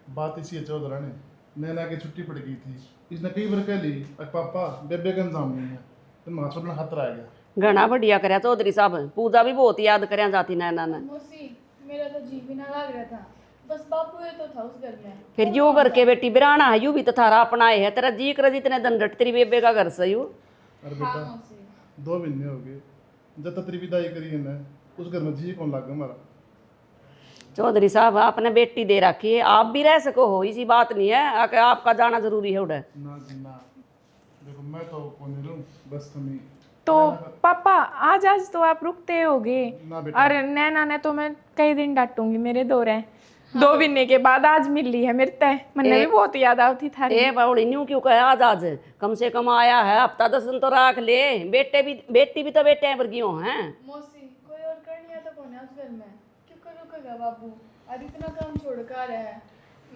बात इसी है चौधरा ने नैना की छुट्टी पड़ गई थी। इसने कई बार कह ली पापा बेबे का इंतजाम नहीं है तो मैं छोड़ना खतरा आ गया। घना बढ़िया करया चौधरी साहब, पूजा भी बहुत याद करया जाती नैना ने। मौसी मेरा तो जी भी ना लग रहा था, बस बापू ये तो था उस घर में। फिर यू घर के बेटी बिराना है, यू भी तो थारा अपना है, तेरा जी कर जितने दिन रट तेरी बेबे का घर से यू। अरे हाँ बेटा मौसी 2 महीने हो गए जब तक तेरी विदाई करी है ना, उस घर में जी कौन लग गया हमारा। चौधरी साहब आपने बेटी दे रखी है, आप भी रह सको हो, इसी बात नहीं है कि आपका जाना जरूरी है उधर। ना जी ना, देखो मैं तो कौन नहीं रहूं, बस तुम ही। तो पापा आज आज तो आप रुकते होगे। ना बेटा और नैना ने तो मैं कई दिन डांटूंगी, मेरे दो रहे 2 महीने के बाद आज मिल ली है मेरे तय, मैंने भी बहुत याद आती था। ए बाउड़ी न्यू क्यों कहे आज आज, कम से कम आया है हफ्ता 10 दिन तो रख ले, बेटी भी तो बेटे वर्गी हो हैं। मौसी कोई और करनी है तो कौन है उस घर में, क्यों कर रुकेगा बाबू, आज इतना काम छोड़ कर आ रहा है।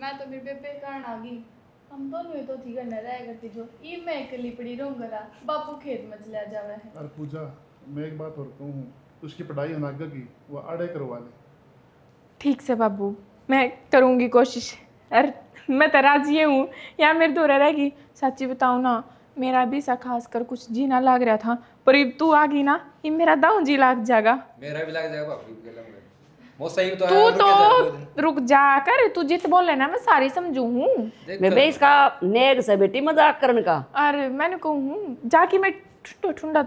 मैं तो मेरे बेबे कारण आ गई, हम दोनों ही तो थी घर रह करती जो ई मैं अकेली पड़ी रहूंगा, बापू खेत में चला जावे है। अरे पूजा मैं एक बात और कहूँ, उसकी पढ़ाई अनागा की वो आड़े करवा ले। ठीक से बाबू, मैं करूंगी कोशिश। अरे मैं तो राजी हूँ, यहाँ मेरे दूर रहेगी। सच्ची बताऊँ ना, मेरा भी सा खास कर कुछ जीना लग रहा था, पर अब तू आ गई ना, ये मेरा दाऊं जी लग जाएगा। मेरा भी लग जाएगा बापू के लग वो सही तो तू है, रुक जा दो दिन। तो रुक जा कर, तू जित बोले ना मैं सारी समझू हूँ। देख बेबे इसका नेग से बेटी मजाक करने का। और मैंने कहूँ जाके मैं ठुंडा ठुंडा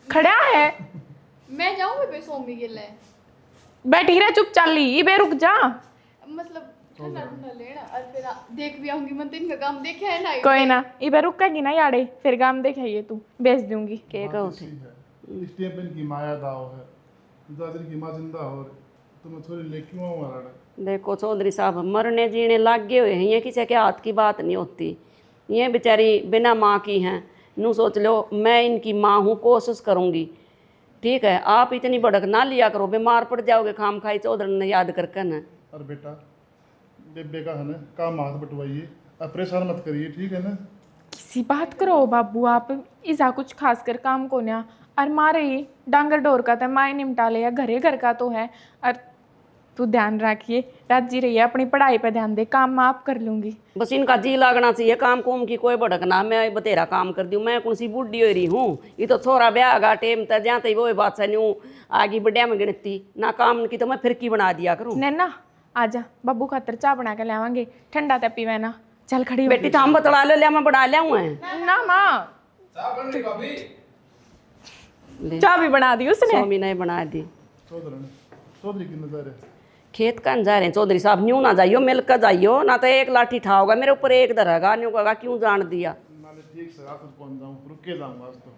खड़ा है, मैं जाऊँ बेबे सोमी के लिए, बैठी रह चुप चाली, ये बे रुक जा। मतलब ठंडा ठंडा लेना और फिर देख भी आऊंगी, मैं तो इनका काम देखा है ना। कोई ना, ये बे रुकेगी ना यारे, फिर काम देखाइए तू बेच दूंगी। के कहो थे इस टाइम पे इनकी माया दाव है, दादी की माँ जिंदा हो तो मैं थोड़ी ले क्यों आऊँ हमारा। देखो चौधरी साहब मरने जीने लागे हुए हैं, ये किसी के हाथ की बात नहीं होती, ये बेचारी बिना माँ की हैं। नू सोच लो मैं इनकी माँ हूँ, कोशिश करूँगी, ठीक है। आप इतनी भड़क ना लिया करो, बीमार पड़ जाओगे खाम खाई चौधरी ने याद करके न। अरे बेटा बेबे का है ना काम हाथ बटवाइए, अब परेशान मत करिए, ठीक है ना। किसी बात करो बाबू आप, इसा कुछ खास कर काम को ना, और मारे ही डांगर डोर का तो माए निमटा ले, या घरे घर का तो है। और तू ध्यान रखिए, राजी रहिए, अपनी पढ़ाई पे ध्यान दे, काम मैं आप कर लूंगी। बस इनका जी लागना चाहिए, काम कुम की कोई भड़क ना, मैं बतेरा काम कर दूँ, मैं कौन सी बूढ़ी हो रही हूँ। ये तो छोरा ब्याह गा टेम तक जहाँ तक वो बात से न्यू आगे बढ़िया में गिनती ना काम की, तो मैं फिर की बना दिया करूँ। नैना आजा, बाबू खातर चाय बना के लावांगे, ठंडा तय पीवे ना। चल खड़ी हो। बेटी तो हम बतला लो लिया, मैं बना लिया हूँ ना माँ, चाय बन रही भाभी। चाय भी बना दी उसने। स्वामी ने बना दी। चौधरी की नजर है। खेत का जा रहे हैं चौधरी साहब, न्यू ना जाइयो, मिल कर जाइयो, ना तो एक लाठी ठाओगा मेरे ऊपर, एक धरेगा, न्यू कहेगा क्यों जान दिया। नाले ठीक से रात को पहुंच जाऊँ, रुक के जाऊँगा आज तो।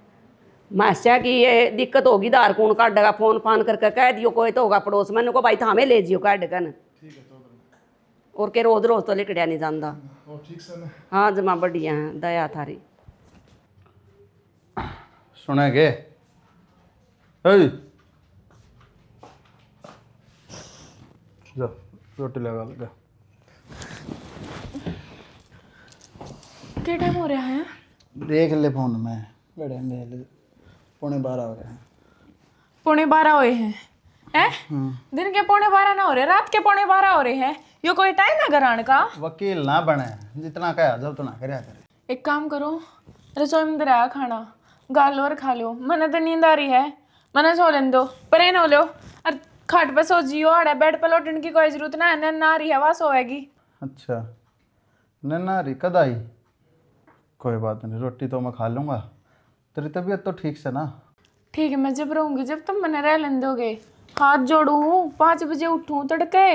मास्या की ये दिक्कत होगी, धार कौन काटेगा, फोन फान करके कह दियो कोई तो होगा पड़ोस में, को भाई थामे ले जियो काट कन, ठीक है चौधरी। और के रोज रोज तो लिकड़िया नहीं जाता। और ठीक से ना। हाँ जमा बढ़िया है, दया थारी। सुनेगे जा रोटी लगा लगा। क्या टाइम हो रहा है? देख ले फोन में, बड़े मेल 11:15 हो रहे हैं। 12:15 हुए हैं? दिन के 12:15 ना हो रहे, रात के 12:15 हो रहे हैं, ये कोई टाइम है घरान का? वकील ना बने, जितना कहा जब उतना करया करे। एक काम करो, रसोई में दराया खाना गाल और खा लो, मैंने तो नींद आ रही है, मैंने सो लेन दो, परेन हो लो, और खाट पे सो जियो, आड़े बेड पे लौटने की कोई जरूरत ना है, ना रही हवा सोएगी। अच्छा नन्ना री कद आई? कोई बात नहीं, रोटी तो मैं खा लूँगा। तेरी तबीयत तो ठीक से ना? ठीक है, मैं जब रहूँगी, जब तुम मैंने रह लेन दोगे। हाथ जोड़ूँ, 5 बजे उठूँ तड़के,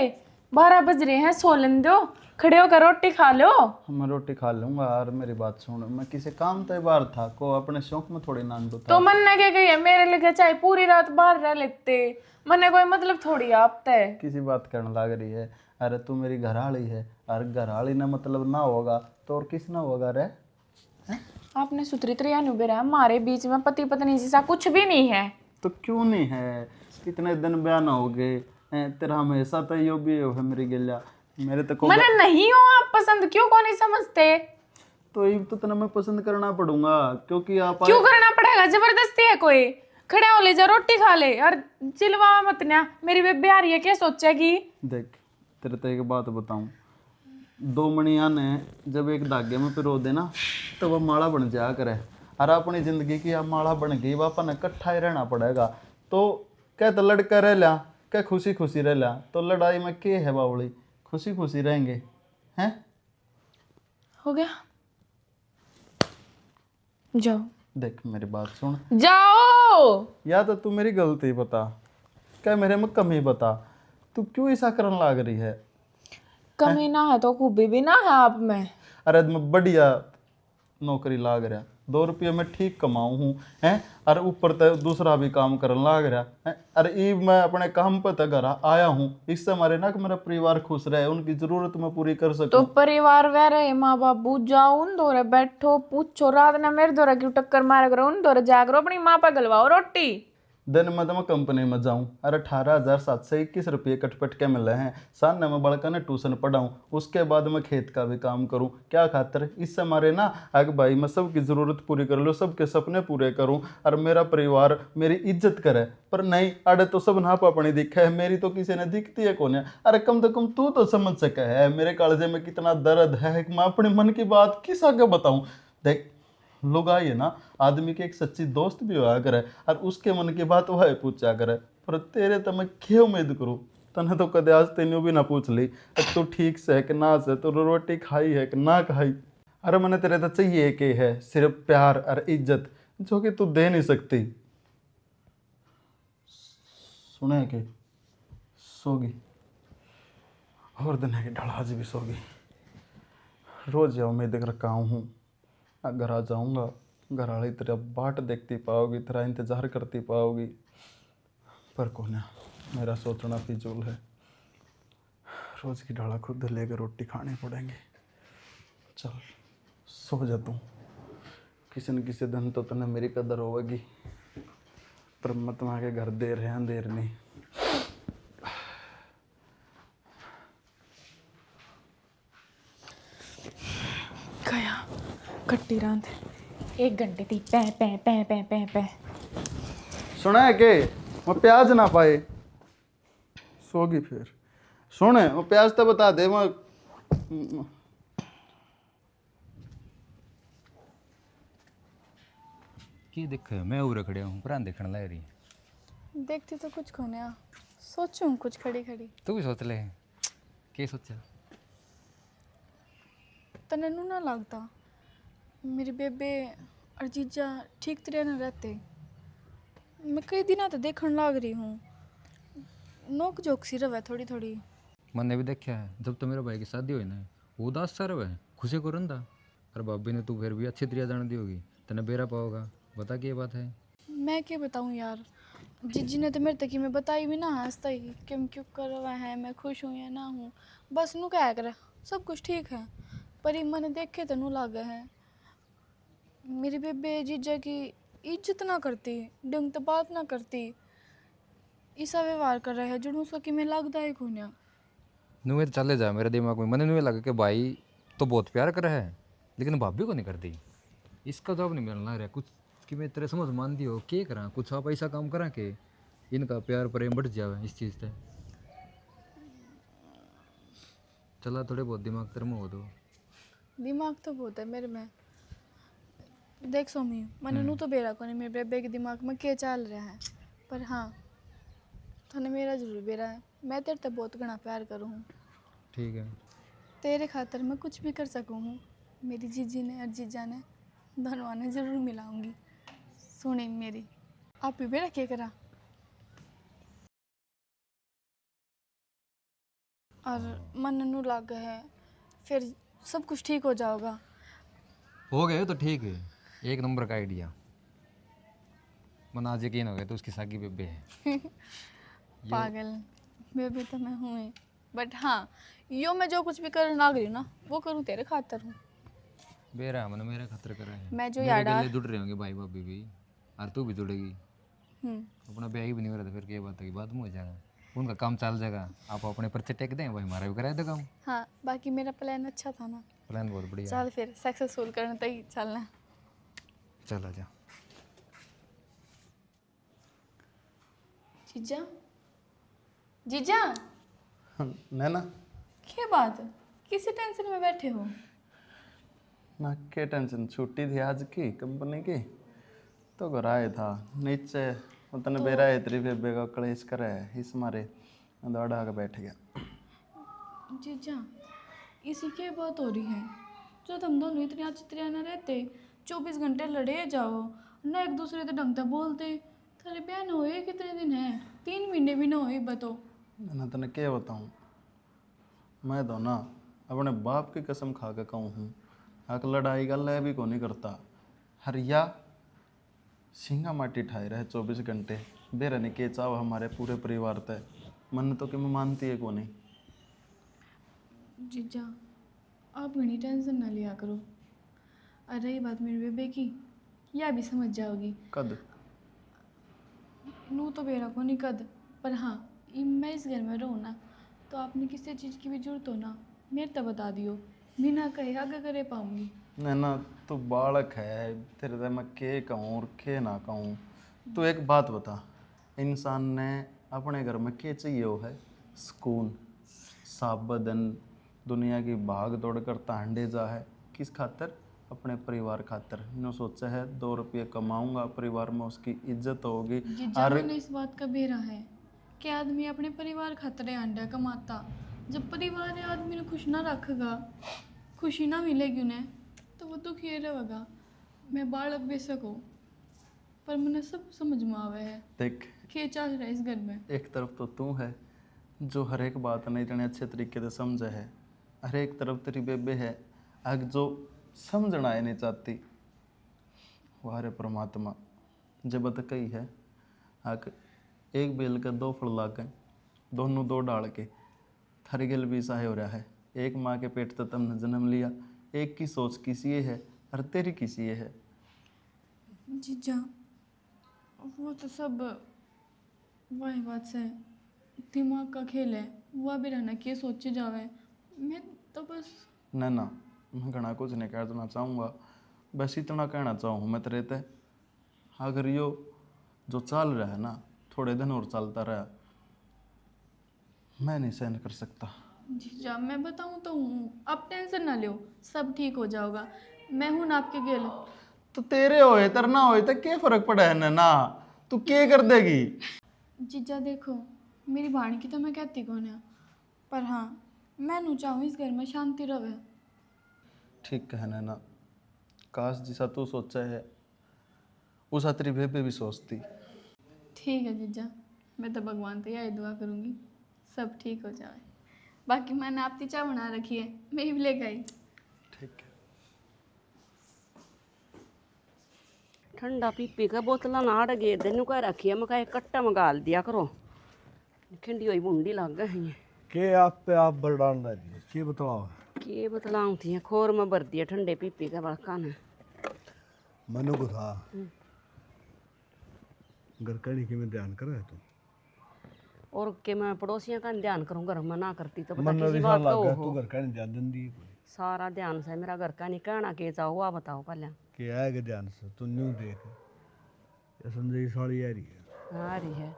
12 बज रहे हैं, सो लेन दो, खड़े होकर रोटी खा लो। मैं रोटी खा लूँगा। और मेरी बात सुन, मैं किसी काम तो बाहर था को, अपने शौक में थोड़ी नान दो था। तो मन ने क्या कही है, मेरे लिए चाहे पूरी रात बाहर रह लेते, मने कोई मतलब थोड़ी आपते है। किसी बात करने लग रही है? अरे तू मेरी घरवाली है, और घरवाली ना मतलब ना होगा तो और किस ना होगा रे? आपने सुतरी त्रिया नुबेरा, हमारे बीच में पति पत्नी जैसा कुछ भी नहीं है। तो क्यों नहीं है? कितने दिन बयान हो गए, तेरा हमेशा तो यो भी है मेरी गिल्ला, मेरे तो मने नहीं हो आप पसंद, क्यों को नहीं समझते? तो ये तो तना मैं पसंद करना पड़ूंगा, क्योंकि आप क्यों करना पड़ेगा? जबरदस्ती है कोई? खड़े हो ले जा, रोटी खा ले, और चिलवा मत ना, मेरी बेबे आ रही है, क्या सोचेगी? देख तेरे तो एक बात बताऊं, दो मणिया ने जब एक धागे में पिरो देना तो वह माला बन जाया करे। और अपनी जिंदगी की अब माला बन गई, वह अपन इकट्ठा ही रहना पड़ेगा। तो क्या तो लड़का रह लिया, क्या खुशी खुशी रह लिया, तो लड़ाई में के है बावली, खुशी खुशी रहेंगे हैं। हो गया, जाओ। देख मेरी बात सुन, जाओ। या तो तू मेरी गलती बता, क्या मेरे में कमी बता, तू क्यों ऐसा करने लाग रही है। कमी ना है तो खूबी भी ना है आप में। अरे मैं बढ़िया नौकरी लाग रहा, 2 रुपये में ठीक कमाऊँ हूँ हैं, और ऊपर तो दूसरा भी काम करने लाग रहा है। अरे ये मैं अपने काम पर तो घर आया हूँ, इससे हमारे ना कि मेरा परिवार खुश रहे, उनकी जरूरत मैं पूरी कर तो सकूं। परिवार वह रहे, माँ बाबू, जाओ उन दोरे बैठो, पूछो रात ना मेरे दोरे क्यों टक्कर मारा करो, उन दोरे जा करो, अपनी माँ पे गलवाओ रोटी। दिन में तो मैं कंपनी में जाऊं, अरे 18,721 रुपये कटपट के मिले हैं। सामने मैं बड़का ने ट्यूशन पढ़ाऊं, उसके बाद मैं खेत का भी काम करूं। क्या खातर, इससे हमारे ना आगे भाई मैं सबकी ज़रूरत पूरी कर लूँ, सबके सपने पूरे करूं, और मेरा परिवार मेरी इज्जत करे। पर नहीं, अरे तो सब नाप अपनी दिखा है, मेरी तो किसी ने दिखती है कौन है। अरे कम से कम तू तो समझ सके है मेरे कालजे में कितना दर्द है, मैं अपने मन की बात किस आगे बताऊँ। देख लोग आइए ना, आदमी की एक सच्ची दोस्त भी हुआ करे, और उसके मन की बात वह पूछा करे। पर तेरे तो मैं क्या उम्मीद करूँ, तने तो कदे आज तेन भी ना पूछ ली तू ठीक से है कि ना से, तू रोटी खाई है कि ना खाई। अरे मैंने तेरे तो चाहिए कि है सिर्फ प्यार और इज्जत, जो कि तू दे नहीं सकती। सुने कि सोगी और दिन है कि ढलाज भी सोगी। रोज यह उम्मीद रखा हूँ, घर आ जाऊँगा, घर वाली तेरा बाट देखती पाओगी, तेरा इंतज़ार करती पाओगी। पर कोना मेरा सोचना फिजूल है, रोज़ की ढाला खुद लेकर रोटी खानी पड़ेंगी। चल सो जा तू, किसी न किसी दिन तो तने मेरी कदर होगी। पर मत वहाँ के घर देर है अंधेर नहीं। गया कट्टी रांध 1 घंटे थी पै पै पै पै पै पै। सुना है के वो प्याज ना पाए सोगी फिर। सुने वो प्याज तो बता दे मैं की देख मैं उरे खड़े हूँ, पुरान देखने लग रही। देखती तो कुछ खोने सोचूं कुछ खड़ी खड़ी। तू भी सोच ले, के सोचा। तने नू ना लगता मेरी बेबे और जीजा ठीक तरह न रहते। मैं कई दिनों तो देखने लग रही हूँ, नोक जोक सी रवे थोड़ी थोड़ी। मैंने भी देखा है, जब तो मेरे भाई की शादी हुई ना, वो उदास सा रहे, खुशी को रंदा। और भाभी ने तू फिर भी अच्छी तरह जान दी होगी, तने बेरा पाओगा। बता क्या बात है। मैं क्या बताऊँ यार, जीजी ने तो मेरे तक मैं बताई भी ना, हंसता ही कि मैं क्यों कर रहा है, मैं खुश हूँ या ना हूँ, बस नू क्या करे सब कुछ ठीक है। पर ये मैंने देखे तो नू लागे है मेरी बेबे जीजा की इज्जत ना करती, ढंग तो बात ना करती, ऐसा व्यवहार कर रहा है जो उसका कि मैं लगता है खूनिया। नुए तो चले जा मेरे दिमाग में, मैंने नुए लगा कि भाई तो बहुत प्यार कर रहा है, लेकिन भाभी को नहीं करती। इसका जवाब नहीं मिलना रहा कुछ कि मैं तेरे समझ मानती हो क्या करा, कुछ आप ऐसा काम करा कि इनका प्यार प्रेम बढ़ जाए इस चीज़ से। चला थोड़े बहुत दिमाग तेरे में हो दो। दिमाग तो बहुत है मेरे में। देख सोमी, मैंने नू तो बेरा को नहीं मेरे बेबे के दिमाग में क्या चल रहा है, पर हाँ थाने मेरा जरूर बेरा है। मैं तेरे तो बहुत घना प्यार करूँ हूँ, ठीक है। तेरे खातर मैं कुछ भी कर सकूँ हूँ। मेरी जीजी ने और जीजा ने दोनों ने ज़रूर मिलाऊंगी। सुनी मेरी, आप भी बेरा क्या करा, और मन नू लाग है फिर सब कुछ ठीक हो जाएगा। हो गए तो ठीक है, एक नंबर का आइडिया। मन आज यकीन हो गया तो उसकी सागी बेबे है। पागल बेबी तो मैं हूँ ही, बट हाँ यो मैं जो कुछ भी करने लग रही हूँ ना वो करूँ तेरे खातर हूँ। बेरा मन मेरा खतर कर रहे हैं, मैं जो मेरे यार गले जुड़ रहे होंगे भाई भाभी भी, और तू भी जुड़ेगी। हम्म, अपना ब्याह ही भी नहीं हो रहा था, फिर क्या बात होगी, बाद में हो जाएगा, उनका काम चल जाएगा। आप अपने पर्चे टेक दें, भाई हमारा भी कराए दो काम। हाँ बाकी मेरा प्लान अच्छा था ना। प्लान बहुत बढ़िया है। चल फिर सक्सेसफुल करने तक ही चलना। चल आ जा। जीजा जीजा नैना क्या बात, किसी टेंशन में बैठे हो? ना के टेंशन, छुट्टी थी आज की कंपनी की, तो घर आए था नीचे मतलब बेरा इतनी बेबे का कलेश करे इस मारे दौड़ा के बैठ गया। जीजा, इसी की बात हो रही है। जो तुम दोनों इतने अच्छी तरह न रहते, 24 घंटे लड़े जाओ, न एक दूसरे से ढंग से बोलते। थारे बहन हुए कितने दिन है? 3 महीने भी ना हुए बताओ। ना तने क्या बताऊँ, मैं तो ना अपने बाप की कसम खा के कहूँ हूँ, आक लड़ाई का लय भी को नहीं करता। हरिया सिंगा माटी ठाए रहे 24 घंटे, बेरा नहीं के चाव हमारे पूरे परिवार तय मन तो कि मैं मानती है को नहीं। जीजा, आप घनी टेंशन ना लिया करो। और रही बात मेरे बेबे की, यह भी समझ जाओगी। कद नू तो बेरा को नहीं कद, पर हाँ मैं इस घर में रहूँ ना, तो आपने किसी चीज़ की भी जरूरत हो ना, मेरे तो बता दियो, बिना कहे आगे करे पाऊंगी। नैना तू बालक है, तेरे से मैं के कहूँ और के ना कहूँ। तू एक बात बता, इंसान ने अपने घर में क्या चाहिए वो है? सुकून, साफ बदन, दुनिया की भाग दौड़ कर तांडे जा है किस खातर? अपने परिवार खातर। नो सोचा है 2 रुपये कमाऊंगा, परिवार में उसकी इज्जत होगी। जीजा, मैंने इस बात का बेरा है कि आदमी अपने परिवार खातिर अंडा कमाता। जब परिवार है आदमी ने खुश ना रखेगा, खुशी ना मिलेगी उन्हें, तो वो दुखी रहेगा। मैं बालक बेशक हो, पर मैंने सब समझ में आवे है देख, कि चल रहा है इस घर में। एक तरफ तो तू है जो हर एक बात नहीं इतने अच्छे तरीके से समझे है, हर एक तरफ तेरी बेबे है अग जो समझना है नहीं चाहती। वारे परमात्मा जब तक कही है आग एक बेल के 2 फल ला के दोनों 2 डाल के थारी गल भी सहाय हो रहा है। एक माँ के पेट से तुमने जन्म लिया, एक की सोच किसी ये है और तेरी किसी ये है। जीजा, वो तो सब वही बात से दिमाग का खेल है, वह भी रहना कि सोचे जावे। मैं तो बस ना मैं घना कुछ नहीं कहना चाहूँगा, बस इतना कहना चाहूँ मैं तेरे ते, अगर यो जो चल रहा है ना थोड़े दिन और चलता रहा, मैं नहीं सहन कर सकता। जीजा, मैं बताऊँ तो हूँ, आप टेंशन ना लो, सब ठीक हो जाएगा। मैं हूँ ना आपके गिल। तो तेरे होए तर ना होए तो क्या फर्क पड़ा है ना, तू क्या कर देगी? जीजा देखो, मेरी भाणी की तो मैं कहती कौन है, पर हाँ मैं नू चाहूँ इस घर में शांति रहे। ठीक कहना ना, काश जिसा तू सोचा है उसा तेरी बेबे भी सोचती। ठीक है जीजा, मैं तो भगवान से यही दुआ करूँगी सब ठीक हो जाए। बाकी मैंने आपकी चाय बना रखी है, मैं ही लेकर आई। ठीक है। ठंडा पीपी का बोतल ना अड़ गए दिन कह रखी है, मैं कहा कट्टा में गाल दिया करो, खिंडी हुई बूंदी लग गई है। के आप पे आप बरडान रही के बताओ। के बतलाऊँ थी खोर में भर दिया ठंडे पीपी का बड़का ने। मनु को था घर करने के में ध्यान कर रहे तुम। और के मैं पड़ोसियों का ध्यान करूँ, घर में ना करती तो पता मन किसी रिसा बात का लग गया हो। तू घर करने ध्यान दन दी सारा ध्यान से मेरा घर का नहीं कहना के चाहो हुआ बताओ पहले। के आएगा ध्यान से तू न्यू देख ये समझे साड़ी आ रही है आ रही है।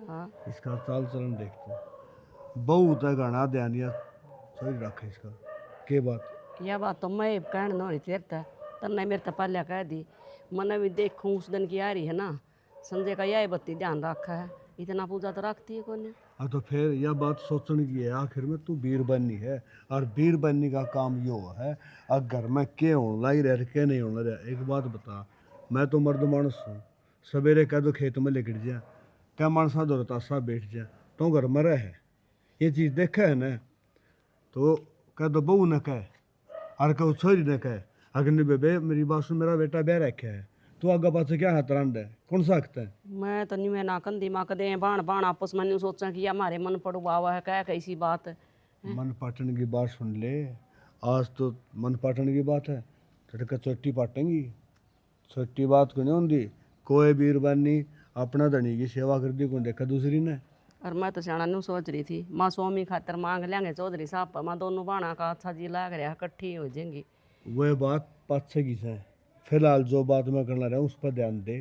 हाँ इसका चाल चलन देख तू बहुत है गाना ध्यान या सही रख इसका के बात। यह बात तो मैं कहने न रही तेरे तक, तन्ने मेरे तो पहले कह दी। मन भी देखूँ उस दिन की आ रही है ना, संजय का यह बत्ती ध्यान रखा है, इतना पूजा तो रखती है कौन। हाँ तो फिर यह बात सोचने की है आखिर में तू वीर बननी है, और वीर बनने का काम यो है अब घर में के होना ही रह के नहीं होना रहा। एक बात बता, मैं तो मर्द मानस हूँ, सवेरे कह दो खेत में लेकर जा क्या मानसा दो तासा बैठ जा तो घर में रहे ये चीज़ देखा है ना, तो कह दो बहू न कह और कहो छोरी न कह अग्नि बेबे मेरी बात सुन मेरा बेटा ब्याह रखा है तू आगे पास क्या हाथ रंड है कौन सकता है। मैं तो नहीं मैं ना कंदी माँ कदे बाण बाण आपस में नहीं सोचा कि हमारे मन पड़ुआ हुआ है क्या कैसी बात है। मन पाटन की बात सुन ले, आज तो मन पाटन की बात है तो चोटी पाटेंगी, छोटी बात को नहीं होंगी। कोई वीर बननी अपना धनी की सेवा कर दी को देखा दूसरी ने। और मैं तो सियाणा नहीं सोच रही थी माँ स्वामी खातर मांग लेंगे चौधरी साहब पर, माँ दोनों बाणा का अच्छा जी लग रहा इकट्ठी हो जाएंगी। वह बात पाछे की है, फिलहाल जो बात मैं करना रहा हूँ उस पर ध्यान दे।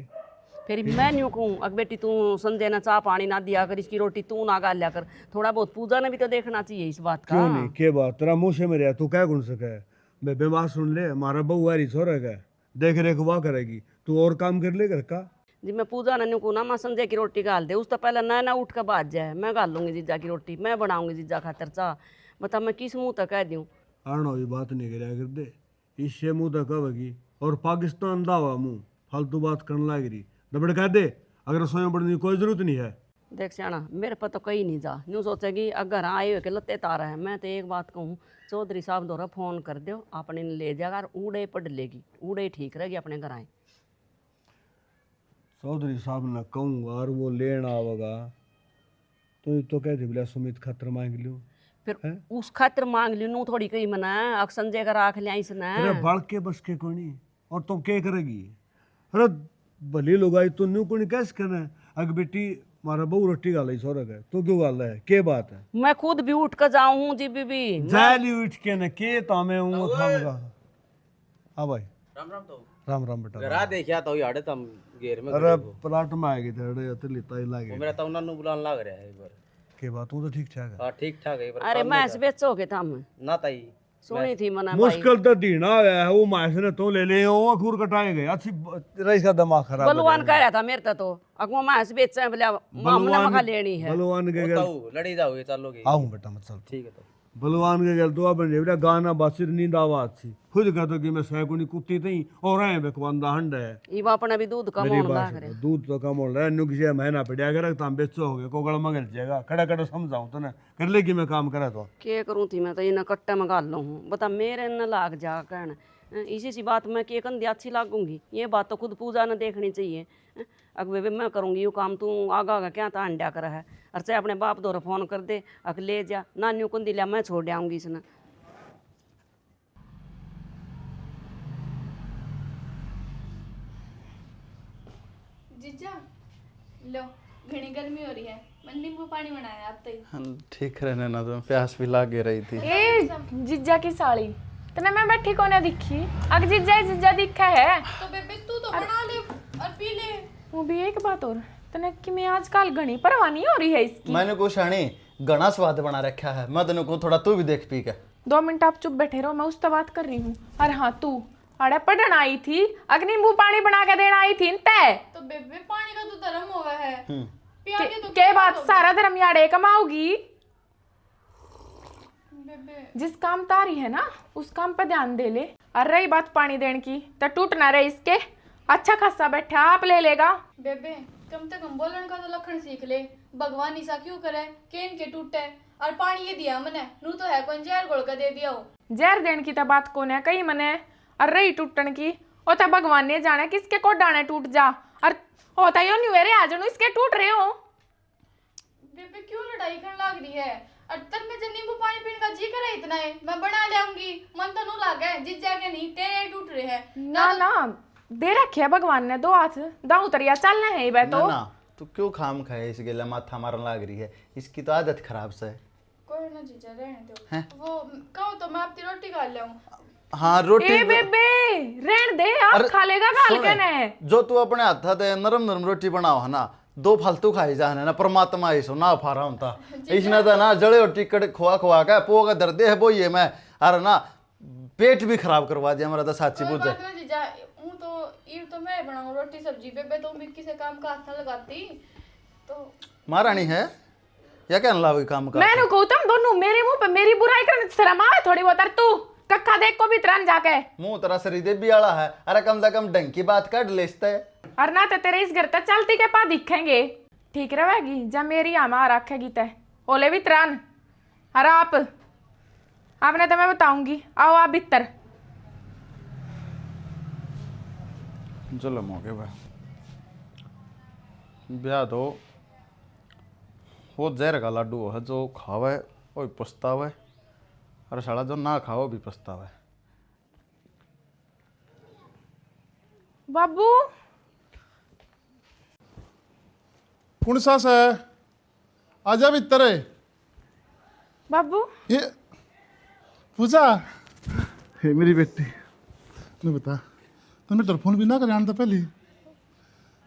फिर मैं न्यू कहूँ अग बेटी तू संजय ना चाह पानी ना दिया कर, इसकी रोटी तू ना गाल लिया कर, थोड़ा बहुत पूजा ने भी तो देखना चाहिए इस बात का। क्यों नहीं, के बात तेरा मुंह से मेरे तू क्या गुण सके। बेबे बात सुन ले, हमारा बहू है रिसो रहेगा, देख रेख वाह करेगी, तू और काम कर ले घर का। जी मैं पूजा ने न्यू कहूँ ना मैं संजय की रोटी गाल दे, उस तो पहले ना उठ कर बात जाए, मैं गाल लूंगी जीजा की रोटी, मैं बनाऊंगी जीजा खातर चाह। बता मैं किस मुंह तक कह दूँ। आना भी बात नहीं कराया कर दे, इससे मुंह तक कहेगी और पाकिस्तान दावा मुंह फालतू बात करने लग रही, दबड़ कह दे अगर रसोई बढ़ने की कोई जरूरत नहीं है। देख सियाना मेरे पर तो कहीं नहीं जा, न्यू सोचेगी अगर आए हुए के लत्ते तारा है। मैं तो एक बात कहूँ, चौधरी साहब दोरा फोन कर दो, अपने ने ले जाएगा और ऊड़े पढ़ लेगी, ऊड़े ठीक रहेगी अपने घर आए। चौधरी साहब ने कहूँगा और वो लेना आवेगा तो कहते बोला सुमित खातर मांग लूँ, फिर उस खातर मांग ली, नू थोड़ी कही मना अक संजय का राख लिया इसने। अरे बाल के बस के कोई नहीं, और तुम क्या करेगी। अरे भली लोग आई तो न्यू कोई कैसे करना है। अगर बेटी मारा बहू रोटी गाल है सोरग है तो क्यों गाल है, के बात है। मैं खुद भी उठ कर जाऊँ जी बीबी, जाली उठ के न के तामे हूँ खाऊंगा। हाँ भाई राम राम तो राम राम बेटा। घरा देखिया तो याड़े तम घेर में अरे प्लाट में आएगी थे तो लेता ही वो लागे मेरा तो उन्होंने बुलान लग रहा है एक बार। के बात हूँ तो ठीक ठाक है। हाँ ठीक ठाक है एक बार अरे मैं बेचोगे था मैं ना ताई सुनी थी मना भाई। मुश्किल तो दीना आया है, वो मायसे ने तो ले ले वो खूर कटाए गए अच्छी रईस का दिमाग खराब है। बलवान कह रहा था मेरे तो अगवा मैं बेच रहे बोले मामला मखा लेनी है। बलवान के गल ताऊ लड़ी जाओगे चलोगे आऊँ बेटा मत चल। ठीक है तो बलवान के गल तो अपन बेटा गाना बासिर नींद आवाज थी खुद कहते कि मैं सैकुनी कुत्ती थी और आए बेकवांदा हंड है। ये अपने भी दूध कम मेरी होने बात लग रहे। सुनो, दूध तो कम हो रहा है नु किसी महीना पड़ा अगर तम बेचो हो गए कोगल मंगल जाएगा खड़ा खड़ा समझाऊं तो ना कर लेगी मैं काम करा तो के करूँ थी मैं तो ये कट्टे में गाल हूँ, बता मेरे न लाग जा कहना इसी सी बात मैं के कंधी अच्छी लागूंगी। ये बात तो खुद पूजा ने देखनी चाहिए। अग बेबे मैं करूँगी ये काम, तू आगा आगा क्या था अंडा करा है, और चाहे अपने बाप दौरा फोन कर दे अग ले जा नान्यू कंधी लिया मैं छोड़ आऊँगी इसने। जीजा लो घनी गर्मी हो रही है, मैं नींबू पानी बनाया आप तो ठीक रहने ना तो प्यास भी लागे रही थी। ए जिज्जा की साली तने मैं बैठी कोने दिखी, अग जिज्जा दिखा है तो बेबे तू तो बना ले और पी ले। वो भी एक बात और तने कि मैं आजकल घनी परवाह नहीं हो रही है इसकी। मैंने कुछ आनी घना स्वाद बना रखा है, मैं तेन को थोड़ा तू भी देख पी के। 2 मिनट आप चुप बैठे रहो, मैं उससे बात कर रही हूँ। अरे हाँ तू अरे पढ़न आई थी, अग नींबू पानी बना के देना आई थी तय। तो बेबे पानी का तो धर्म होगा है, पिया के तो के बात सारा धर्म याड़े कमाओगी। बेबे जिस काम तारी है ना उस काम पे ध्यान दे ले। और रही बात पानी देने की तो टूट ना रहे इसके, अच्छा खासा बैठा आप ले लेगा। बेबे कम से कम बोलन का तो लखन सीख ले, भगवान ईसा क्यों करे केन के टूटे और पानी ये दिया मने नू तो है कौन जहर घोल कर दे दिया हो। जहर देने की तो बात कौन है कही मने, और रही टूटन की ओ तो भगवान ने जाने किसके को डाने टूट जा, और होता यो न्यूरे आ जानो इसके टूट रहे हो। बेबे क्यों लड़ाई करने लग रही है, और तब में जब नींबू पानी पीने का जी करे इतना है मैं बना लाऊंगी, मन तो नू लागे जिज्जा के नहीं तेरे टूट रहे हैं ना ना दे रखे है भगवान ने 2 हाथ दाऊ तरिया चलना है बे तो। ना तू क्यों खाम खाए इस गेला माथा मारने लग रही है, इसकी तो आदत खराब से है। कोई ना जीजा रहने दो, वो कहो तो मैं अपनी रोटी खा लाऊं। हाँ रोटी ए बेबे रहन दे आप अरे, खा लेगा गाल सुने, के ने जो तू अपने हाथा ते नरम नरम रोटी बनाओ है ना, 2 फालतू खाई जा ना परमात्मा ऐसो ना फारा होता इसने तो ना जड़े और टिकट खुआ खुआ के पो का दर्द है वो ये मैं अरे ना पेट भी खराब करवा दिया मेरा तो साची कोई बुझे। बात ना जीजा, हूं तो ईर तो मैं बनाऊं रोटी सब्जी, बेबे तो मिक्की से काम का हाथ ना लगाती तो। महारानी है या क्या लाओ काम का मैंने कहूँ तुम दोनों मेरे मुंह पे मेरी बुराई करने शर्म आवे थोड़ी बहुत। और तू कक्का देख को भी तरन जाके मुंह तेरा शरीर देवी वाला है, अरे कम से कम ढंग की बात कर लेते है। और ना तो तेरे इस घर तक चलती के पा दिखेंगे ठीक रहेगी, जब मेरी आमा रखेगी तय ओले भी त्रान। अरे आपने तो मैं बताऊंगी, आओ आप भीतर। चलो मौके भाई ब्याह तो वो जहर का लाडू है, जो खावे वो पछतावे और साला जो ना खाओ भी पछतावे। बाबू कौन सा है आजा भीतर है बाबू ये पूजा हे मेरी बेटी मैं बता तो मैं तेरा फोन भी ना कर आना था पहले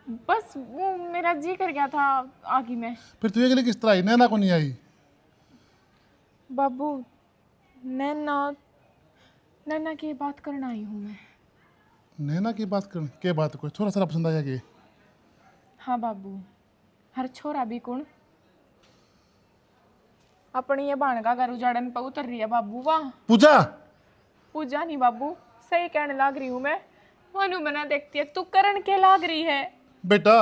बस वो मेरा जी कर गया था आगे में। फिर तू अगले किस तरह आई, नैना को नहीं आई? बाबू नैना नैना की बात करना आई हूँ मैं। नैना की बात कर के बात कोई थोड़ा सा पसंद आया कि? हाँ बाबू, हर छोरा भी कौन अपनी ये बाण का घर उजाड़न पर उतर रही है बाबू। वाह पूजा, पूजा नहीं बाबू, सही कहने लाग रही हूँ मैं। मनु मना देखती है तू करण के लाग रही है। बेटा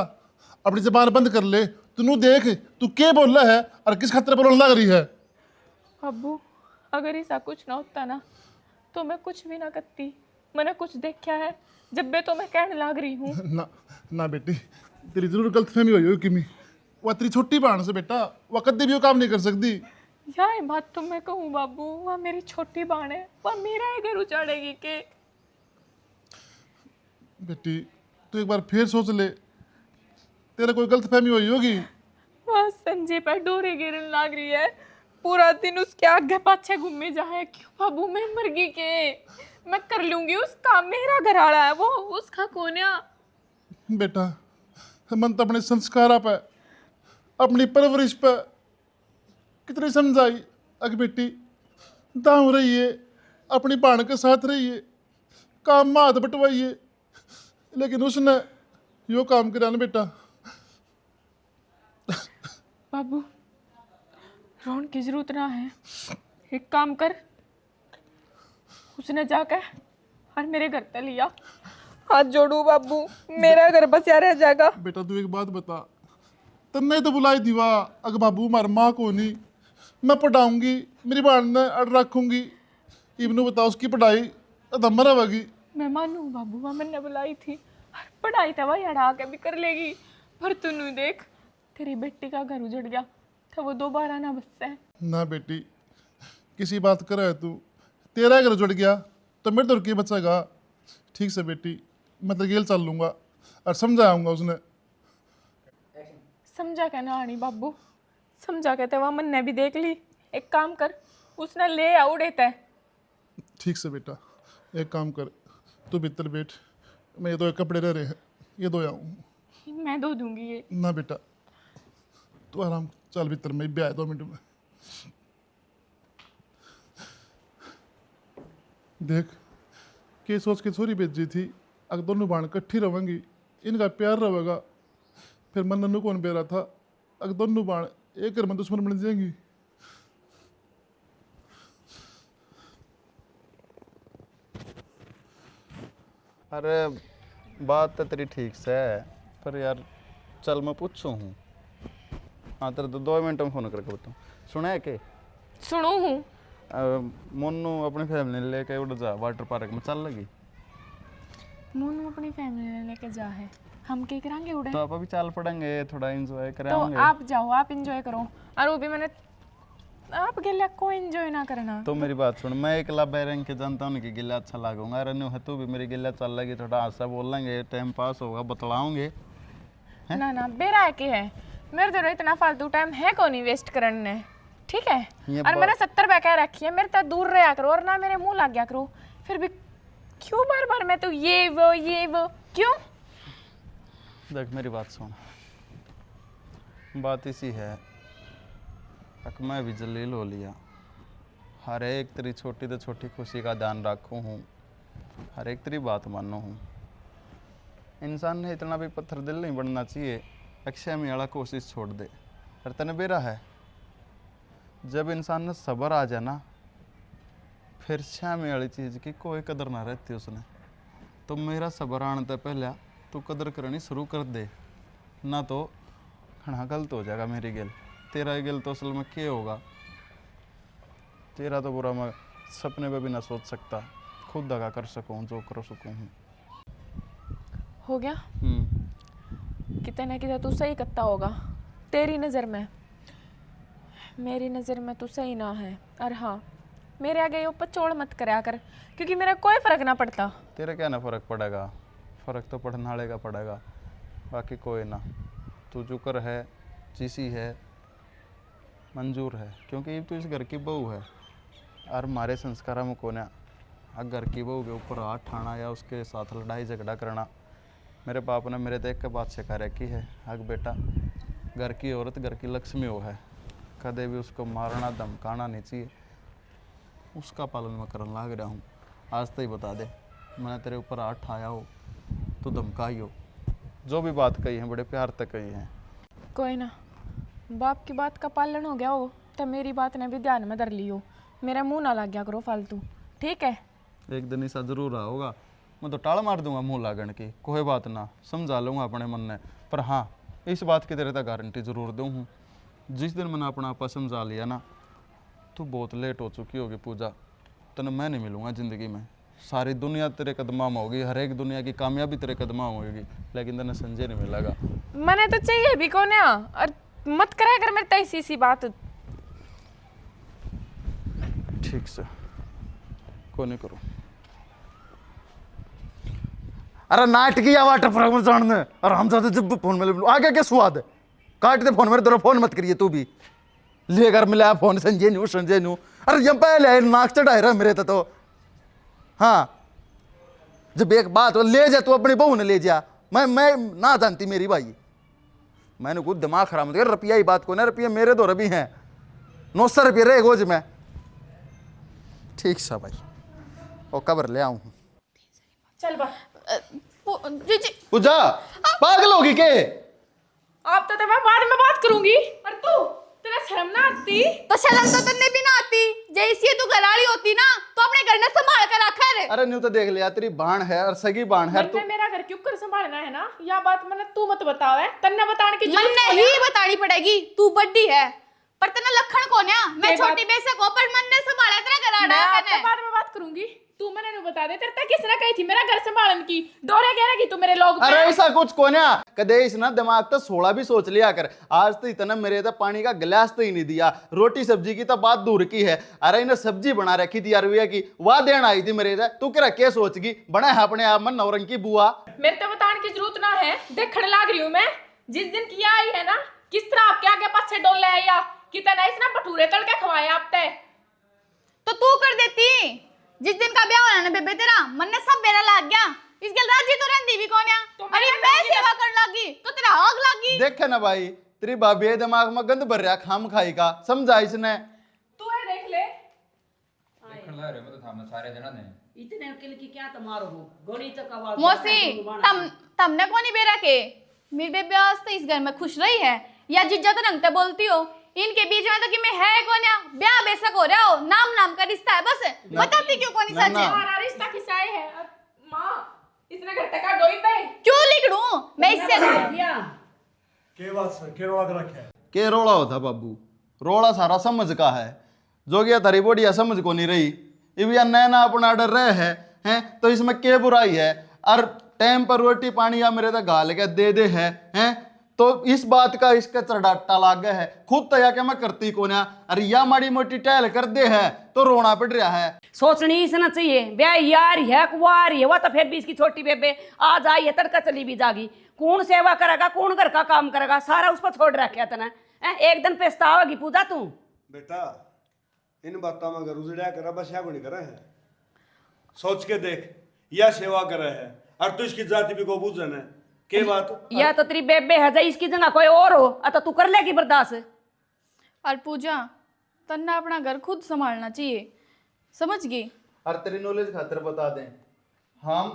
अपनी जबान बंद कर ले। तू देख तू क्या बोल रहा है और किस खातिर बोलने लग रही है? बाबू अगर ऐसा कुछ ना होता ना तो मैं कुछ भी ना करती। मैंने कुछ देखा है जब मैं तो मैं कहने लाग रही हूँ। ना ना बेटी, तेरी जरूर गलतफहमी हुई हो किमी। वह तेरी छोटी बहन से बेटा, वह कभी भी वो काम नहीं कर सकती। या ये बात तो मैं कहूँ बाबू, वह मेरी छोटी बहन है, वह मेरा ही घर उजाड़ेगी के? बेटी तू एक बार फिर सोच ले, तेरा कोई गलतफहमी हुई होगी। वह संजय पर डोरे गिरने लाग रही है, पूरा दिन उसके आगे पाछे घूमे जाए। क्यों बाबू, मैं मर गई के मैं कर लूंगी उसका, मेरा घर आड़ा है वो, उसका कौन है? बेटा मन तो अपने संस्कार पे, अपनी परवरिश पे कितनी समझाई। अग बेटी दाऊ रहिए, अपनी बहन के साथ रहिए, काम में हाथ बटवाइए, लेकिन उसने यो काम करा ना बेटा। बाबू रोन की जरूरत ना है, एक काम कर, उसने जाकर और मेरे घर पे लिया। हाथ जोड़ू बाबू, मेरा घर बसिया रह जाएगा। बेटा तू एक बात बता, तन्ने तो बुलाई थी वाह, अग बाबू मार माँ को नहीं, मैं पढ़ाऊंगी, मेरी बहन ने अड़ रखूंगी, इबनू बता उसकी पढ़ाई अदम रहेगी। मैं मानू बाबू, वह मैंने बुलाई थी, पढ़ाई तो वही अड़ा के भी कर लेगी, पर तू देख तेरी बेटी का घर उजड़ गया तो वो दोबारा ना बस है। ना बेटी किसी बात कर है तू, तेरा घर जुड़ गया तो मेरे तो क्या बचेगा। ठीक से बेटी मैं तो गेल चल लूंगा और समझाऊंगा उसने। समझा क्या ना आनी बाबू, समझा के तो वह मन ने भी देख ली। एक काम कर, उसने ले आउट है। ठीक से बेटा एक काम कर, तू भीतर बैठ, मैं ये दो कपड़े रह रहे हैं ये दो आऊँ। मैं धो दूंगी ये। ना बेटा तू आराम चल भीतर, मैं भी आया 2 मिनट में। देख के सोच के छोरी भेजी थी, अगर दोनों बहन इकट्ठी रहेंगी इनका प्यार रहेगा, फिर मन नन्नू कौन बेरा था, अगर दोनों बहन एक घर में दुश्मन बन जाएंगी। अरे बात तो तेरी ठीक से है, पर यार चल मैं पूछूँ हूँ। हाँ तेरे तो 2 मिनट में फ़ोन करके बताऊँ। सुना है कि सुनो हूँ मोनू अपनी फैमिली लेके उड़ जा वाटर पार्क में चल लगी। मोनू अपनी फैमिली लेके जा है, हम क्या करेंगे उड़े? तो आप अभी चल पड़ेंगे, थोड़ा एंजॉय तो करेंगे। आप जाओ, आप एंजॉय करो, और वो भी मैंने आप गिला को एंजॉय ना करना। तो मेरी बात सुन, मैं एकला बैरंग के जानता हूँ कि गिला अच्छा लागूंगा, अरे है तू भी मेरी गिला चल लगी, थोड़ा हासा बोल लेंगे, टाइम पास होगा, बतलाओगे। ना ना बेरा है कि है, मेरे तो इतना फालतू टाइम है को नहीं वेस्ट करने, ठीक है? और मैंने 70 रुपये कह रखी है, मेरे तक दूर रहा करो और ना मेरे मुंह लग गया करो। फिर भी क्यों बार बार मैं तो ये वो क्यों? देख मेरी बात सुन, बात इसी है, अक मैं भी जलील हो लिया, हर एक तेरी छोटी तो छोटी खुशी का ध्यान रखूँ हूँ, हर एक तेरी बात मानो हूँ। इंसान ने इतना भी पत्थर दिल नहीं बनना चाहिए, अक्षय में वाला कोशिश छोड़ दे। और तने बेरा है, जब इंसान ने सब्र आ जाए ना, फिर श्यामी वाली चीज़ की कोई कदर ना रहती उसने। तो मेरा सब्र आने से पहले तू कदर करनी शुरू कर दे, ना तो खड़ा गलत हो जाएगा मेरी गेल। तेरा गेल तो असल में क्या होगा, तेरा तो बुरा मैं सपने में भी ना सोच सकता, खुद दगा कर सकूँ जो कर सकूँ। हो गया कितने ना कितने तू सही करता होगा तेरी नज़र में, मेरी नज़र में तू सही ना है। और हाँ, मेरे आगे ये पचोड़ मत कराया कर, क्योंकि मेरा कोई फ़र्क ना पड़ता। तेरे क्या ना फ़र्क पड़ेगा, फ़र्क तो पढ़ने वाले का पड़ेगा, बाकी कोई ना। तू जुकर है, चीसी है, मंजूर है, क्योंकि तू इस घर की बहू है। और हमारे संस्कारों में कौन है घर की बहू के ऊपर हाथ ठाना या उसके साथ लड़ाई झगड़ा करना, मेरे बाप ने मेरे देख के बात सिखा रखी है, अग बेटा घर की औरत घर की लक्ष्मी हो है, कदे भी उसको मारना धमकाना नहीं चाहिए। उसका पालन मैं करने लाग रहा हूँ। आज तो ही बता दे, मैंने तेरे ऊपर हाथ आया हो तो धमकाई हो, जो भी बात कही है बड़े प्यार तक कही है। कोई ना, बाप की बात का पालन हो गया हो तो मेरी बात ने भी ध्यान में धर ली हो। मेरा मुंह ना लग गया करो फालतू, ठीक है? एक दिन ऐसा जरूर रहा होगा, मैं तो टाल मार दूंगा मुंह लागण की, कोई बात ना, समझा लूँगा अपने मन ने। पर हाँ, इस बात की तेरे तक गारंटी जरूर दूँ हूँ, जिस दिन मैंने अपना आपा समझा लिया ना, तू बहुत लेट हो चुकी होगी पूजा, तने मैं नहीं मिलूँगा ज़िंदगी में। सारी दुनिया तेरे कदमा में होगी, हर एक दुनिया की कामयाबी तेरे कदमा में होगी, लेकिन तेने संजय नहीं मिलेगा। मैंने तो चाहिए भी कौन है, और मत कराया कर मेरे तैसी सी बात। ठीक से को नहीं करूँ। अरे नाटकी वाटर फ्रॉम जानने और हम ज्यादा जब फोन में आगे क्या स्वाद है, काट दे फोन मेरे तरफ, फोन मत करिए तू भी, ले कर मिला फोन संजय न्यू। अरे ये पहले नाक चढ़ाए रहा मेरे तो। हाँ, जब एक बात ले जा तू अपनी बहू ने ले जा, मैं ना जानती मेरी भाई, मैंने कुछ दिमाग खराब कर रुपया ही बात को ना, रुपये मेरे दो रबी हैं, 900 रुपये रहे गोज में। ठीक सा भाई, वो कबर ले आऊँ। चल बा जी जी पूजा पागल होगी के? आप तो मैं बाद में बात करूंगी, और तू तेरा शर्म ना आती? तो शर्म तो तन्ने भी ना आती, जैसी तू घराड़ी होती ना तो अपने घर ने संभाल कर रखा है। अरे न्यू तो देख लिया, तेरी बाण है और सगी बाण है। मैंने मेरा घर क्यों कर संभालना है ना, या बात मैंने तू मत बतावे, तन्ने बताने की मन ने ही बतानी पड़ेगी, तू बड्डी है पर तेना लखन कौन है? मैं ये छोटी बेशक हो पर मन ने संभाला तेरा घराड़ा मैं कने। आपसे बाद में बात करूंगी, तू मैंने नहीं बता दे, तेरे तक किसने कही थी मेरा घर संभालन की? डोरे कह रही तू मेरे लोग पे। अरे ऐसा कुछ कोन्या कदे इसना दिमाग तो 16 भी सोच लिया कर। आज तो इतना मेरे तो पानी का गिलास तो ही नहीं दिया, रोटी सब्जी की तो बात दूर की है। अरे इन्हें सब्जी बना रखी थी अरविया की, वाह देन आई थी मेरे से, तू क्या क्या सोचगी? बना है अपने आप में नौरंग की बुआ। मेरे तो बताने की जरूरत ना है, देखने लाग रही हूँ मैं। जिस दिन की आई है ना, किस तरह आपके आगे पाछे डोल ले आया, कितना इसने भटूरे तल के खवाए आप ते। तो तू कर देती, जिस दिन का ब्याह होना ना बेबे तेरा मन ने सब बेरा लाग गया। इस गल राजी तो रहंदी भी कौन है? अरे मैं सेवा कर लागी तो तेरा आग लागी। देखे ना भाई, तेरी भाभी है दिमाग में गंद भर रहा खाम खाई का, समझा इसने। तू है देख ले, देखने लग रहे मैं तो था मैं सारे जना ने इतने किल की क्या तुम्हारो हो गोली तक आवाज मौसी तमने कौन बेरा के मेरी बेबे आज तो इस घर में खुश रही है या जिज्जा तो रंगते बोलती हो? इनके बीच में तो कि मैं है कौन है? ब्याह बेशक हो रहा हो, नाम का रिश्ता है, बस बताती क्यों कौन सच है? हमारा रिश्ता किसाए है माँ, इसने घर तक डोई पे क्यों लिखूं मैं इससे? के बात के रोक रखे है? के रोड़ा होता बाबू, रोड़ा सारा समझ का है, जो गया तारी बोडिया समझ को नहीं रही। इविया नैना अपना डर रहे हैं तो इसमें के बुराई है? और टाइम पर रोटी पानी या मेरे तो गाल के दे हैं तो इस बात का इसका चढ़ाटा लाग गया है। खुद तया के मैं करती को ना, अरे या माड़ी मोटी टहल कर दे है तो रोना पड़ रहा है। सोचनी इसना चाहिए, ब्याह यार है कुआर है, वो तो फिर भी इसकी छोटी बेबे आज आई है तड़का चली भी जागी। कौन सेवा करेगा, कौन घर का काम करेगा, सारा उस पर छोड़ रखे तना। एक दिन पछतावेगी पूजा तू। बेटा इन बातों में अगर उजड़ा कर बस या को नहीं करे है, सोच के देख, या सेवा करे है और तू इसकी जाति भी को बुझन है के बात? या तो तेरी बेबे है जाए, इसकी जगह कोई और हो तो तू कर लेगी बर्दाश्त। और पूजा तन्ना अपना घर खुद संभालना चाहिए, समझ गई? और तेरी नॉलेज खातिर बता दें, हम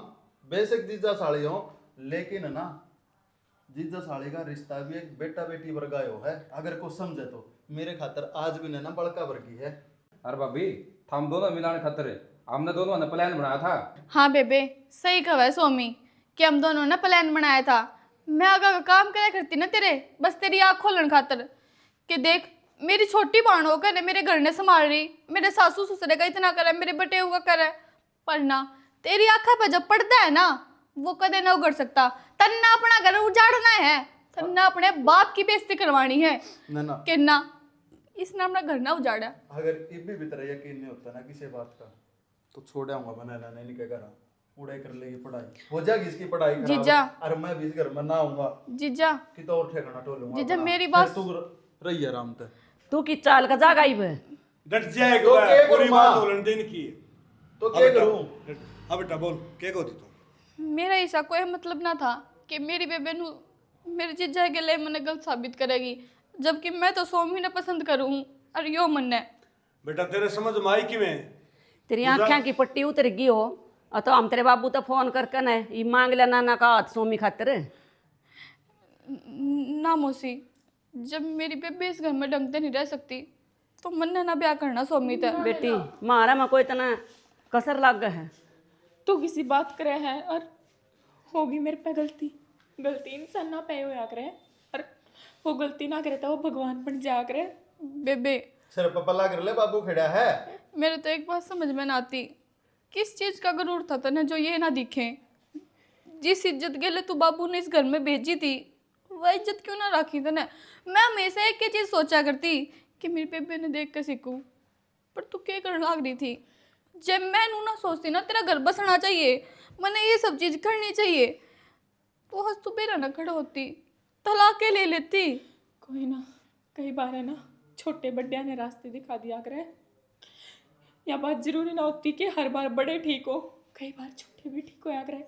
बेशक जीजा साड़ी हो, लेकिन ना जीजा साड़ी का रिश्ता भी एक बेटा बेटी वर्गा हो है। अगर कुछ समझे तो मेरे खातिर आज भी ना बड़का वर्गी है। अरे भाभी हम दोनों मिलाने खातिर हमने दोनों ने प्लान बनाया था। हाँ बेबे सही कहा है सोमी कि हम दोनों ने प्लान बनाया था। मैं अगर काम करा करती ना तेरे, बस तेरी आँख खोलन खातर कि देख मेरी छोटी बहन होकर मेरे घर ने संभाल रही, मेरे सासू ससुरे का इतना करे, मेरे बटेऊ का करे, पर ना तेरी आँखा पर जब पड़ता है ना वो कदे ना उगड़ सकता। तन्ना अपना घर उजाड़ना है, तन्ना अपने बाप की बेइज्जती करवानी है ना कि ना इसने अपना घर ना उजाड़ा। अगर इब्बी भी तरह यकीन नहीं होता ना किसी बात का तो छोड़ आऊंगा बनाना नहीं के घर, उड़ाई कर लेगी पढ़ाई, हो जाएगी इसकी पढ़ाई खराब। जीजा अरे मैं भी इस घर में ना आऊंगा, जीजा कि तो और ठेकाना टोलूंगा जीजा अपना। मेरी फिर बात तू रही आराम से। तू की चाल का जागा ही डट जाएगा तो के पूरी करूं बात मां? बोलन दिन की तो क्या करूं? अब बेटा बोल के होती तू? मेरा ऐसा कोई मतलब ना था कि मेरी बेबे नु मेरे जीजा के लिए मने गलत साबित करेगी, जबकि मैं तो सोमी ने पसंद करूँ और यो मन है। बेटा तेरे समझ में आई किवें? तेरी आँखें की पट्टी उतर गई हो और तो हम तेरे बाबू तो फोन करके न ये मांग लेना ना का हाथ सोमी खातिर। ना मौसी, जब मेरी बेबे इस घर में ढंग से नहीं रह सकती तो मन ने ना ब्याह करना सोमी ते। बेटी मारा में कोई इतना कसर लग गया है। तू किसी बात करे है और होगी मेरे पे गलती। गलती इंसान ना पे होया करे और वो गलती ना करे तो वो भगवान बन जाया करे। बेबे सिर पर पल्ला कर ले, बाबू खड़ा है। मेरे तो एक बात समझ में ना आती, किस चीज का गरूर था तने जो ये ना दिखे। जिस इज्जत के लिए तू बाबू ने इस घर में भेजी थी वह इज्जत क्यों ना रखी तने। मैं हमेशा एक ही चीज सोचा करती कि मेरी बेबे ने देख के सीखूं, पर तू क्या करने लग रही थी। जब मैं नू ना सोचती ना तेरा घर बसना चाहिए, मैंने ये सब चीज करनी चाहिए, तो हंस तू बेरा ना खड़ा होती, तलाके ले लेती। कोई ना, कई बार है ना छोटे बड्डिया ने रास्ते दिखा दिया करे। या बात जरूरी ना होती कि हर बार बड़े ठीक हो, कई बार छोटे भी ठीक होया करे।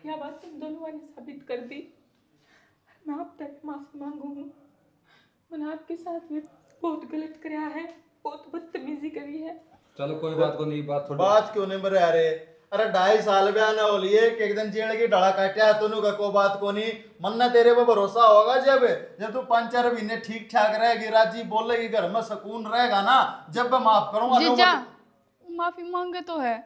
या बात तुम दोनों ने साबित कर दी। मैं आप तक माफी मांगू हूँ। मैंने आपके साथ में बहुत गलत कराया है, बहुत बदतमीजी करी है। चलो कोई बात को नहीं, बात थोड़ी बात क्यों नहीं बरे अरे? अरे 2.5 साल ब्याह ना हो लिए कि एक दिन जेल की डड़ा काटा है तूने का को बात को नहीं मन ना तेरे पे भरोसा होगा। जब जब तू 5-4 महीने ठीक ठाक रहेगी, राजी बोलेगी, घर में सुकून रहेगा ना, जब मैं माफ करूंगा। जीजा माफी मांगे तो है,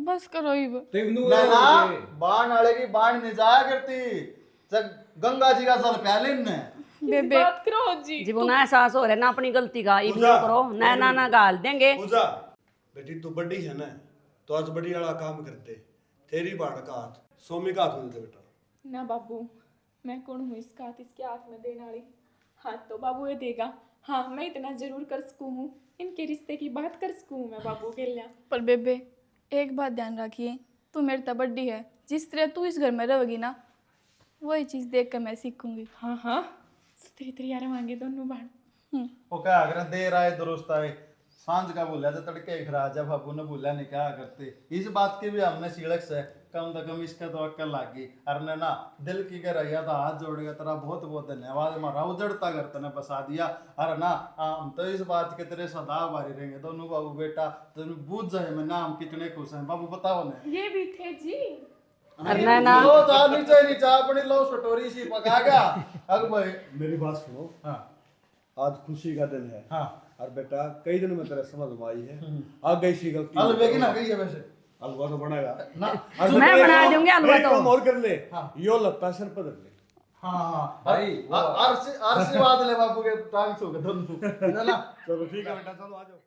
बस करो ही। ना बाण वाले की बाण नहीं जाया करती, जब गंगा जी का जल प्याले ने। बेबे बात करो जी। जीवन एहसास हो रहा है ना अपनी गलती का, इग्नोर करो ना ना ना गाल देंगे। पूजा बेटी तू बड़ी है ना, तो आज बड़ी वाला काम करते। तेरी बाण का हाथ सोमी का हाथ में दे बेटा। ना बाबू, मैं कौन हूँ इसका हाथ इसके हाथ में देने वाली। हाथ तो बाबू ये देगा। हाँ मैं इतना जरूर कर सकूँ हूँ, इनके रिश्ते की बात कर सकूँ मैं बाबू के लिए। पर बेबे एक बात ध्यान रखिए, तू मेरे तो बड्डी है, जिस तरह तू इस घर में रहोगी ना वही चीज देख कर मैं सीखूंगी। हाँ हाँ तेरी तैयार मांगे दोनों बाण। वो क्या अगर देर आए दुरुस्त आए, सांझ का बोला तो तड़के खरा, जब बाबू ने बोला नहीं क्या करते। इस बात की भी हमने सीढ़क से कम से कम इसका तो अक्ल लागी। अरे ना दिल की कर रही था, हाथ जोड़ गया तेरा बहुत बहुत धन्यवाद। हमारा उजड़ता घर तने बसा दिया। अरे ना हम तो इस बात के तेरे सदा भारी रहेंगे दोनों बाबू बेटा। तुम बूझ जाए मैं ना हम कितने खुश हैं। बाबू बताओ ना। ये भी थे जी। अरे ना ना लो चाह नीचे अपनी लो स्टोरी सी पका गया। अग भाई मेरी बात सुनो। हाँ आज खुशी का दिन है। हाँ और बेटा कई दिन में तेरे समझ में आई है, आ गई सी गलती। अलवे की ना गई है वैसे। हलवा तो बनेगा ना मैं बना दूंगी हलवा एक तो। काम और कर ले, यो लत्ता सर पर धर ले। हाँ हाँ भाई, आशीर्वाद ले बाबू के टांग सो के दोनों ना। चलो ठीक है बेटा, चलो आ जाओ।